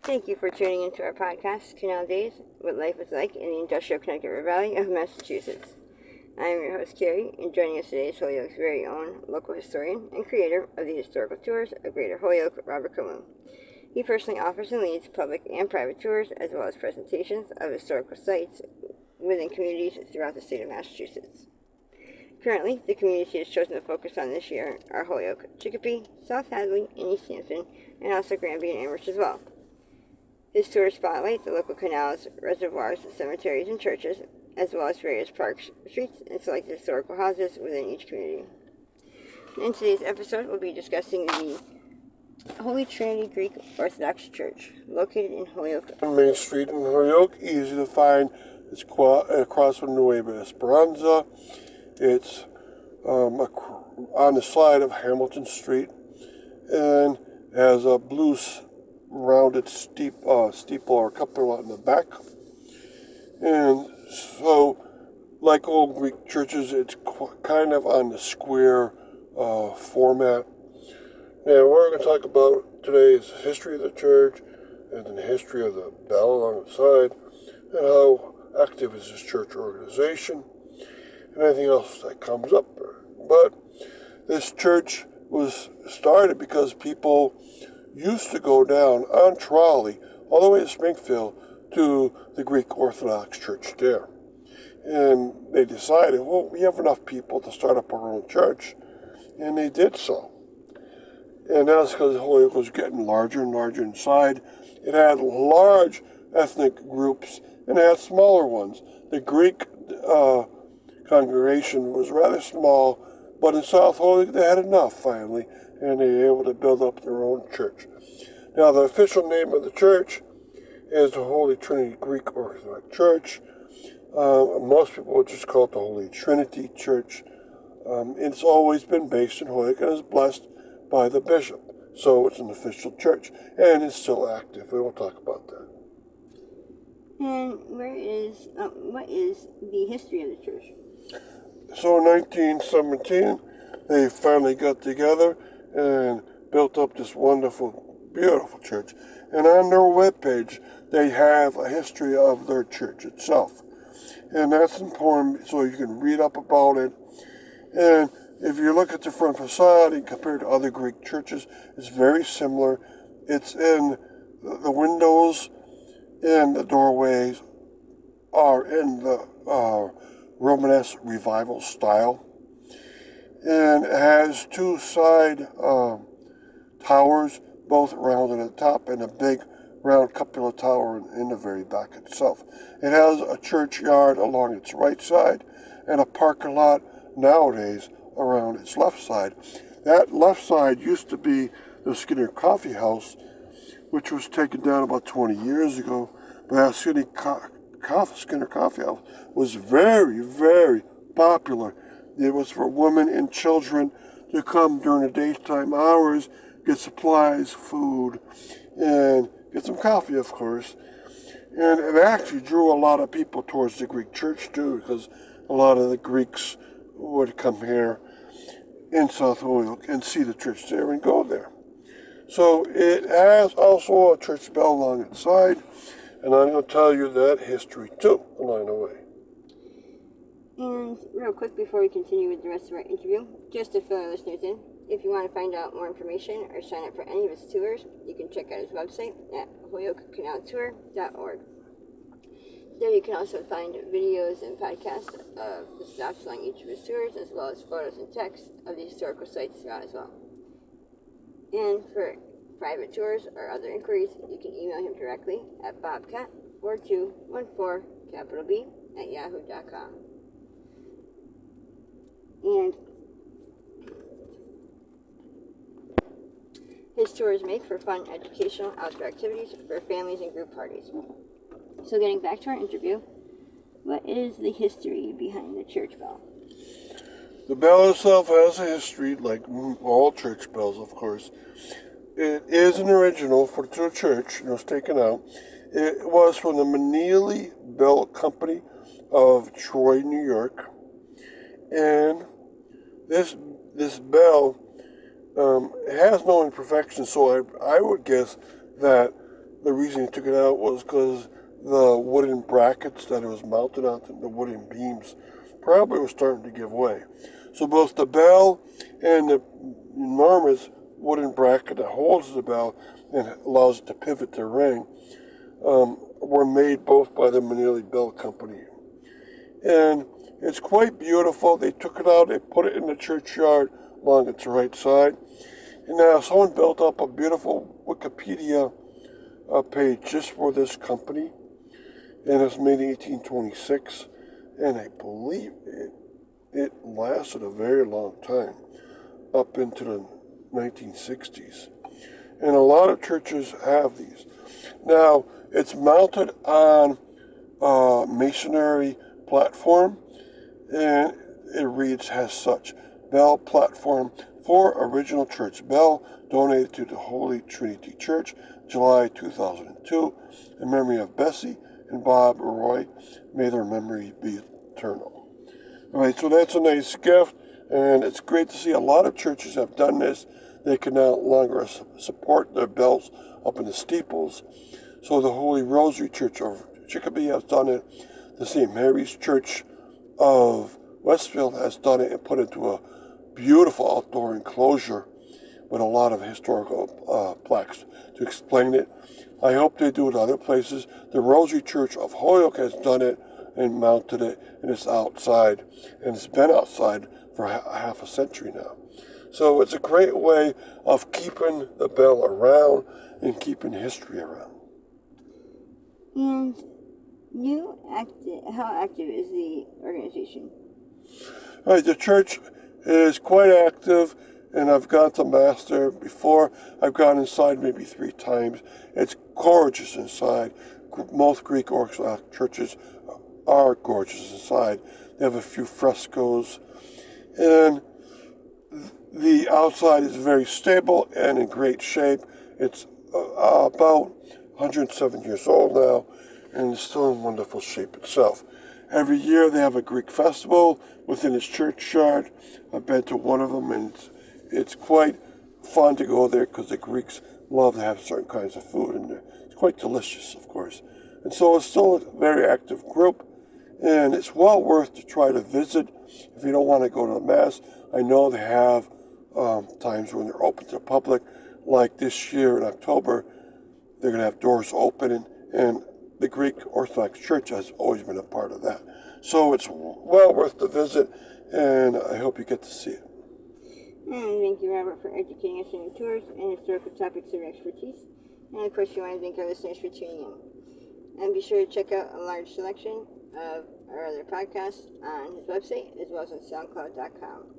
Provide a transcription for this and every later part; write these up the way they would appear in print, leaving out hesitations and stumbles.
Thank you for tuning into our podcast, Canal Days, What Life is Like in the Industrial Connecticut River Valley of Massachusetts. I am your host, Carrie, and joining us today is Holyoke's very own local historian and creator of the historical tours of Greater Holyoke, Robert Camus. He personally offers and leads public and private tours, as well as presentations of historical sites within communities throughout the state of Massachusetts. Currently, the communities he has chosen to focus on this year are Holyoke, Chicopee, South Hadley, and East Hampton, and also Granby and Amherst as well. His tours spotlight the local canals, reservoirs, cemeteries, and churches, as well as various parks, streets, and selected historical houses within each community. In today's episode, we'll be discussing the Holy Trinity Greek Orthodox Church, located in Holyoke. On Main Street in Holyoke, easy to find. It's across from Nueva Esperanza. It's on the side of Hamilton Street, and has a blue rounded steeple or cupola in the back. And so, like old Greek churches, it's kind of on the square format. And we're going to talk about today is the history of the church, and then the history of the bell along the side, and how active is this church organization, and anything else that comes up. But this church was started because people used to go down on trolley all the way to Springfield to the Greek Orthodox Church there. And they decided, well, we have enough people to start up our own church, and they did so. And that's because Holyoke was getting larger and larger inside. It had large ethnic groups, and it had smaller ones. The Greek congregation was rather small, but in South Holyoke they had enough finally, and they were able to build up their own church. Now, the official name of the church is the Holy Trinity Greek Orthodox Church. Most people would just call it the Holy Trinity Church. It's always been based in Holyoke and is blessed by the bishop. So it's an official church, and it's still active. We will talk about that. And what is the history of the church? So in 1917, they finally got together and built up this wonderful, beautiful church. And on their webpage, they have a history of their church itself. And that's important so you can read up about it. And if you look at the front facade and compare it to other Greek churches, it's very similar. It's in the windows and the doorways are in the Romanesque revival style. And it has two side towers, both rounded at the top, and a big round cupola tower in the very back itself. It has a churchyard along its right side and a parking lot nowadays around its left side. That left side used to be the Skinner Coffee House, which was taken down about 20 years ago. But that Skinner Coffee House was very, very popular. It was for women and children to come during the daytime hours, get supplies, food, and get some coffee, of course. And it actually drew a lot of people towards the Greek church, too, because a lot of the Greeks would come here in South Holyoke and see the church there and go there. So it has also a church bell along its side, and I'm going to tell you that history, too, along the way. And real quick before we continue with the rest of our interview, just to fill our listeners in, if you want to find out more information or sign up for any of his tours, you can check out his website at holyokecanaltour.org. There you can also find videos and podcasts of the stops along each of his tours, as well as photos and text of the historical sites throughout as well. And for private tours or other inquiries, you can email him directly at bobcat4214B@yahoo.com. And his tours make for fun, educational, outdoor activities for families and group parties. So getting back to our interview, what is the history behind the church bell? The bell itself has a history, like all church bells, of course. It is an original for the church. It was taken out. It was from the Manili Bell Company of Troy, New York. And this bell has no imperfections, so I would guess that the reason he took it out was because the wooden brackets that it was mounted on, the wooden beams, probably were starting to give way. So both the bell and the enormous wooden bracket that holds the bell and allows it to pivot to ring were made both by the Manili Bell Company. And it's quite beautiful. They took it out, they put it in the churchyard along its right side. And now someone built up a beautiful Wikipedia page just for this company. And it was made in 1826. And I believe it lasted a very long time, up into the 1960s. And a lot of churches have these. Now, it's mounted on a masonry platform, and it reads as such: Bell Platform for Original Church Bell, donated to the Holy Trinity Church, July 2002, in memory of Bessie and Bob Roy. May their memory be eternal. All right, so that's a nice gift, and it's great to see a lot of churches have done this. They can no longer support their bells up in the steeples. So the Holy Rosary Church of Chicopee has done it. The St. Mary's Church of Westfield has done it and put it into a beautiful outdoor enclosure with a lot of historical plaques to explain it. I hope they do it other places. The Rosary Church of Holyoke has done it and mounted it, and it's outside, and it's been outside for half a century now. So it's a great way of keeping the bell around and keeping history around. And how active is the organization? All right, the church is quite active, and I've gone to Mass there before. I've gone inside maybe 3 times. It's gorgeous inside. Most Greek Orthodox churches are gorgeous inside. They have a few frescoes, and the outside is very stable and in great shape. It's about 107 years old now, and it's still in wonderful shape itself. Every year they have a Greek festival within its churchyard. I've been to one of them, and it's quite fun to go there because the Greeks love to have certain kinds of food, and it's quite delicious, of course. And so it's still a very active group, and it's well worth to try to visit if you don't want to go to the Mass. I know they have times when they're open to the public, like this year in October. They're going to have doors open, and the Greek Orthodox Church has always been a part of that. So it's well worth the visit, and I hope you get to see it. And thank you, Robert, for educating us on your tours and historical topics of expertise. And of course, we want to thank our listeners for tuning in. And be sure to check out a large selection of our other podcasts on his website, as well as on SoundCloud.com.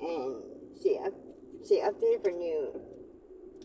And stay updated for new